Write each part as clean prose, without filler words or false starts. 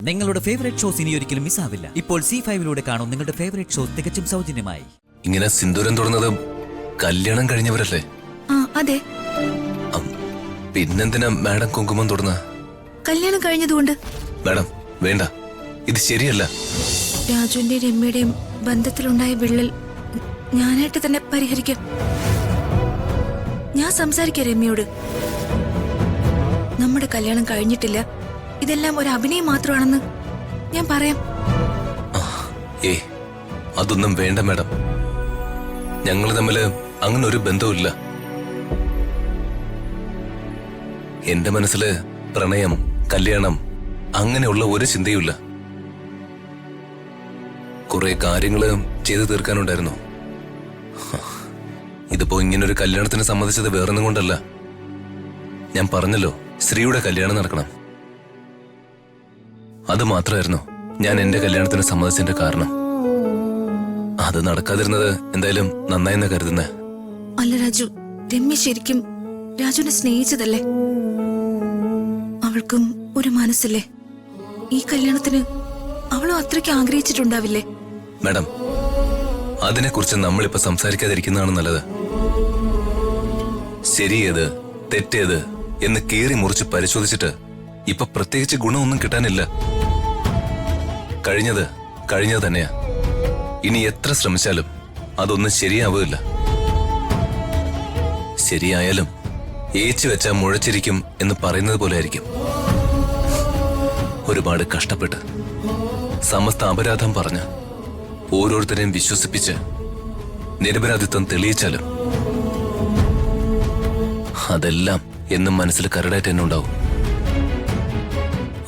നിങ്ങളുടെ favourite shows ഇനി ഒരിക്കലും മിസ്സാവില്ല. ഇപ്പോൾ C5 കാണും നിങ്ങളുടെ ഫേവറേറ്റ് ഷോസ് തികച്ചും സൗജന്യമായി. ഇങ്ങനെ സിന്ദൂരം തുറന്നത് കല്യാണം കഴിഞ്ഞവരല്ലേ? അതെ. പിന്നെന്തിനാ മാഡം കുങ്കുമം തൊടുന്ന? കല്യാണം കഴിഞ്ഞതുകൊണ്ട്. മാഡം വേണ്ട, ഇത് ശരിയല്ല. രാജുവിന്റെയും രമ്യയുടെയും ബന്ധത്തിലുണ്ടായ വിള്ളൽ ഞാനായിട്ട് തന്നെ പരിഹരിക്കാം. ഞാൻ സംസാരിക്കാം രമ്യയോട്. നമ്മുടെ കല്യാണം കഴിഞ്ഞിട്ടില്ല, ഇതെല്ലാം ഒരു അഭിനയം മാത്രമാണെന്ന് ഞാൻ പറയാം. അതൊന്നും വേണ്ട മാഡം. ഞങ്ങൾ തമ്മില് അങ്ങനെ ഒരു ബന്ധവുമില്ല. എന്റെ മനസ്സില് പ്രണയം, കല്യാണം അങ്ങനെയുള്ള ഒരു ചിന്തയുമില്ല. കുറെ കാര്യങ്ങള് ചെയ്തു തീർക്കാനുണ്ടായിരുന്നു. ഇതിപ്പോ ഇങ്ങനൊരു കല്യാണത്തിന് സമ്മതിച്ചത് വേറൊന്നും കൊണ്ടല്ല. ഞാൻ പറഞ്ഞല്ലോ, ശ്രീയുടെ കല്യാണം നടക്കണം. അത് മാത്രമായിരുന്നു ഞാൻ എന്റെ കല്യാണത്തിന് സമ്മതിച്ചതിന്റെ കാരണം. അത് നടക്കാതിരുന്നത് എന്തായാലും നന്നായെന്ന് കരുതുന്നേ. അല്ല രാജു, രമ്യ ശരിക്കും രാജുവിനെ സ്നേഹിച്ചതല്ലേ? അവൾക്കും ഒരു മനസ്സില്ലേ? ഈ കല്യാണത്തിന് അവളും അത്രയ്ക്ക് ആഗ്രഹിച്ചിട്ടുണ്ടാവില്ലേ? മാഡം, അതിനെക്കുറിച്ച് നമ്മളിപ്പോ സംസാരിക്കാതിരിക്കുന്നതാണ് നല്ലത്. ശരിയേത് തെറ്റേത് എന്ന് കീറി മുറിച്ച് പരിശോധിച്ചിട്ട് ഇപ്പൊ പ്രത്യേകിച്ച് ഗുണമൊന്നും കിട്ടാനില്ല. കഴിഞ്ഞത് കഴിഞ്ഞത് തന്നെയാ. ഇനി എത്ര ശ്രമിച്ചാലും അതൊന്നും ശരിയാവില്ല. ശരിയായാലും ഏച്ചു വെച്ചാ മുഴച്ചിരിക്കും എന്ന് പറയുന്നത് പോലെ ആയിരിക്കും. ഒരുപാട് കഷ്ടപ്പെട്ട് സമസ്ത അപരാധം പറഞ്ഞ് ഓരോരുത്തരെയും വിശ്വസിപ്പിച്ച് നിരപരാധിത്വം തെളിയിച്ചാലും അതെല്ലാം എന്നും മനസ്സിൽ കരടായിട്ട് തന്നെ ഉണ്ടാവും.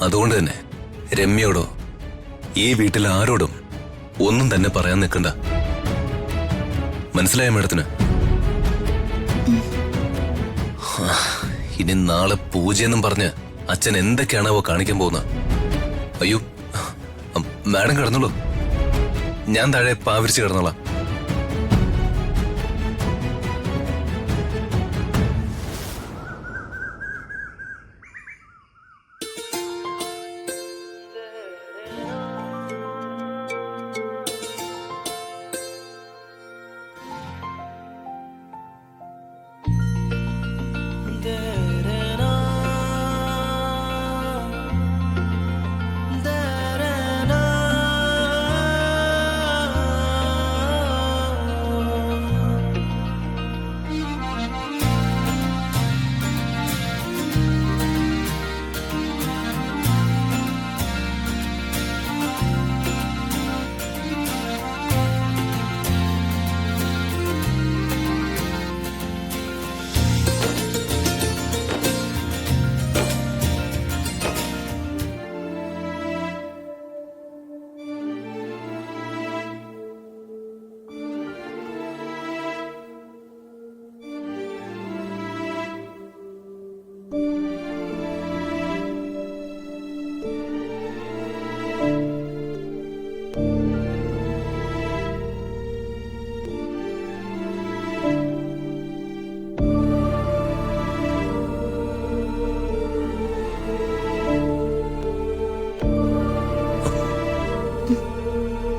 അതുകൊണ്ട് തന്നെ രമ്യയോടോ ഈ വീട്ടിൽ ആരോടും ഒന്നും തന്നെ പറയാൻ നിൽക്കണ്ട. മനസ്സിലായ മാഡത്തിന്? ഇനി നാളെ പൂജയെന്നും പറഞ്ഞ് അച്ഛൻ എന്തൊക്കെയാണാവോ കാണിക്കാൻ പോകുന്ന. അയ്യോ മാഡം കിടന്നുള്ളൂ, ഞാൻ താഴെ പാവിരിച്ച് കിടന്നോളാം.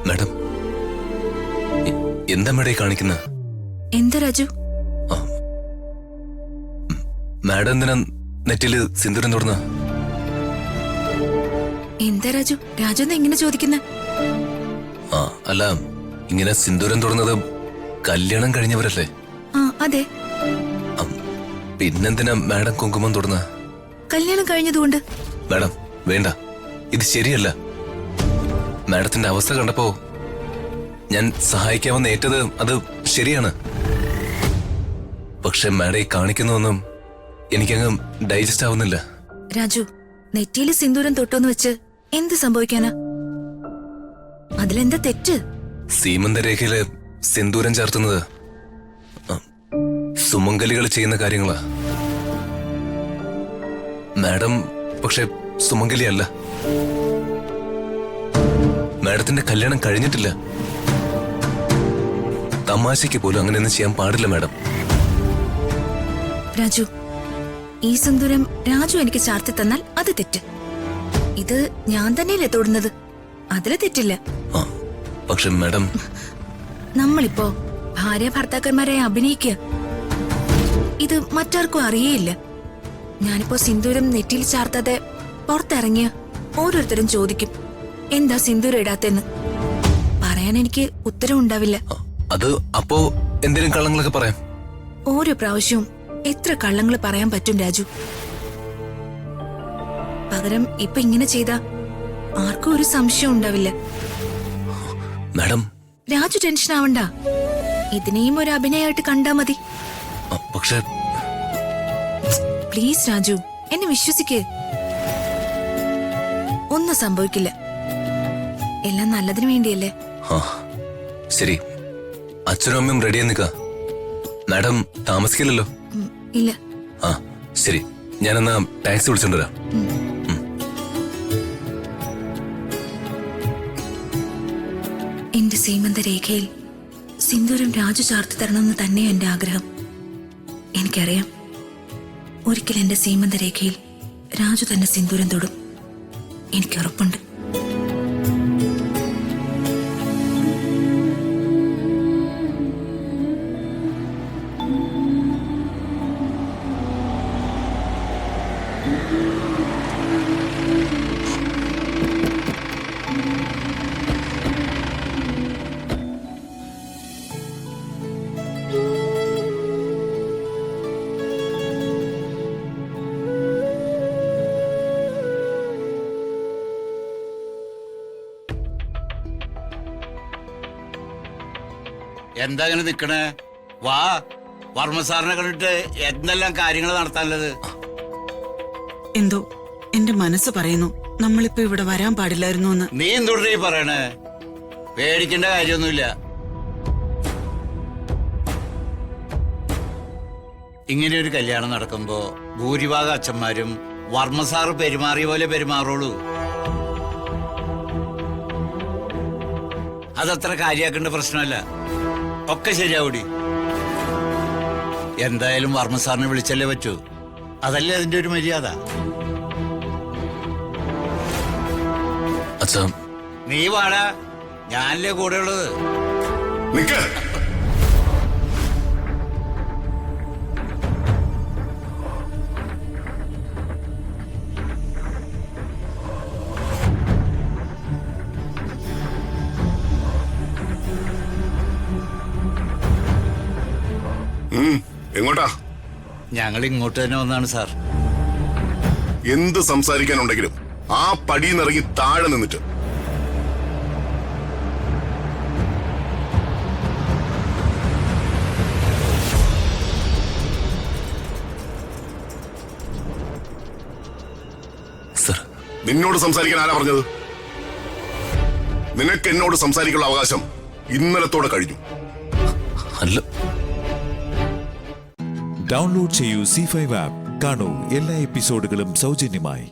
മാഡം, എന്താ മേഡം കാണിക്കുന്ന? എന്താ രാജു? മാഡം എന്തിനാ നെറ്റില് സിന്ദൂരം തൊടുന്ന? എന്താ രാജു, രാജു എന്താ ഇങ്ങനെ ചോദിക്കുന്ന? അല്ല, ഇങ്ങനെ സിന്ദൂരം തൊടുന്നത് കല്യാണം കഴിഞ്ഞവരല്ലേ? അതെ. പിന്നെന്തിനാ മാഡം കുങ്കുമം തൊടുന്ന? കല്യാണം കഴിഞ്ഞതുകൊണ്ട്. മാഡം വേണ്ട, ഇത് ശരിയല്ല. മാഡത്തിന്റെ അവസ്ഥ കണ്ടപ്പോ ഞാൻ സഹായിക്കാമെന്ന് ഏറ്റത് അത് ശരിയാണ്. പക്ഷെ മാഡം ഈ കാണിക്കുന്നതൊന്നും എനിക്കങ്ങ് ഡൈജസ്റ്റ് ആവുന്നില്ല. രാജു, നെറ്റിയില് സിന്ദൂരം തൊട്ടോന്ന് വെച്ച് എന്ത് സംഭവിക്കാനാ? അതിലെന്താ തെറ്റ്? സീമന്തരേഖയില് സിന്ദൂരം ചേർത്തുന്നത് സുമംഗലികൾ ചെയ്യുന്ന കാര്യങ്ങളാ. മാഡം പക്ഷെ സുമംഗലിയല്ല. മാഡത്തിന്റെ കല്യാണം കഴിഞ്ഞിട്ടില്ല. തമാശയ്ക്ക് പോലും അങ്ങനെയൊന്നും ചെയ്യാൻ പാടില്ല മാഡം. രാജു, ഈ സിന്ദൂരം രാജു എനിക്ക് ചാർത്തി തന്നാൽ അത് തെറ്റ്. ഇത് ഞാൻ തന്നെയല്ലേ തൊടുന്നത്, അതില് തെറ്റില്ല. ആ പക്ഷെ മാഡം, നമ്മളിപ്പോ ഭാര്യ ഭർത്താക്കന്മാരെ അഭിനയിക്കുക. ഇത് മറ്റാർക്കും അറിയേയില്ല. ഞാനിപ്പോ സിന്ദൂരം നെറ്റിയിൽ ചാർത്താതെ പുറത്തിറങ്ങിയ ഓരോരുത്തരും ചോദിക്കും എന്താ സിന്ദൂരം ഇടാത്തെന്ന്. പറയാൻ എനിക്ക് ഉത്തരം ഉണ്ടാവില്ല. അത് അപ്പോ എന്തെങ്കിലും കള്ളങ്ങളൊക്കെ പറയാം. ഓരോ പ്രാവശ്യവും എത്ര കള്ളങ്ങൾ പറയാൻ പറ്റും രാജു? പകരം ഇപ്പൊ ഇങ്ങനെ ചെയ്താ ആർക്കും ഒരു സംശയം ഉണ്ടാവില്ല. മാഡം, രാജു ടെൻഷൻ ആവണ്ട. ഇതിനെയും ഒരു അഭിനയമായിട്ട് കണ്ടാ മതി. പക്ഷെ പ്ലീസ് രാജു, എന്നെ വിശ്വസിക്ക്. ഒന്നും സംഭവിക്കില്ല. എല്ലാം നല്ലതിനു വേണ്ടിയല്ലേ. ആ ശരി, അച്ഛനും അമ്മയും റെഡിയായി നിൽക്ക. മാഡം താമസിക്കില്ലല്ലോ? ഇല്ല. ആ ശരി, ഞാനെന്നാ ടാക്സി വിളിച്ചോണ്ടുവരാം. എന്റെ സീമന്ത രേഖയിൽ സിന്ദൂരം രാജു ചാർത്തി തരണമെന്ന് തന്നെയാ എന്റെ ആഗ്രഹം. എനിക്കറിയാം, ഒരിക്കൽ എന്റെ സീമന്ത രേഖയിൽ രാജു തന്നെ സിന്ദൂരം തൊടും. എനിക്ക് ഉറപ്പുണ്ട്. എന്താ ഇങ്ങനെ നിക്കണേ? വാ, വർമ്മ സാറിനെ കണ്ടിട്ട് എന്തെല്ലാം കാര്യങ്ങൾ നടത്താനുള്ളത്. എന്തോ എന്റെ മനസ്സ് പറയുന്നു നമ്മളിപ്പോ ഇവിടെ വരാൻ പാടില്ലായിരുന്നു എന്ന്. നീ എന്തുടേ പറയണേ? പേടിക്കേണ്ട കാര്യമൊന്നുമില്ല. ഇങ്ങനെ ഒരു കല്യാണം നടക്കുമ്പോ ഭൂരിഭാഗം അച്ഛന്മാരും വർമ്മ സാറ് പെരുമാറിയ പോലെ പെരുമാറുള്ളൂ. അതത്ര കാര്യാക്കേണ്ട പ്രശ്നമല്ല. ഒക്കെ ശരിയാവൂടി. എന്തായാലും വർമ്മ സാറിനെ വിളിച്ചല്ലേ പറ്റൂ. അതല്ലേ അതിന്റെ ഒരു മര്യാദ. അച്ഛാ, നീ വാടാ, ഞാനല്ലേ കൂടെ ഉള്ളത്. എങ്ങോട്ടാ? ഞങ്ങൾ ഇങ്ങോട്ട് തന്നെ വന്നാണ് സാർ. എന്ത് സംസാരിക്കാനുണ്ടെങ്കിലും ആ പടിയിന്നിറങ്ങി താഴെ നിന്നിട്ട്. സർ, നിന്നോട് സംസാരിക്കാൻ ആരാ പറഞ്ഞത്? നിനക്ക് എന്നോട് സംസാരിക്കാനുള്ള അവകാശം ഇന്നലത്തോടെ കഴിഞ്ഞു. അല്ല. ഡൗൺലോഡ് ചെയ്യൂ C5 ആപ്പ്. കാണൂ എല്ലാ എപ്പിസോഡുകളും സൗജന്യമായി.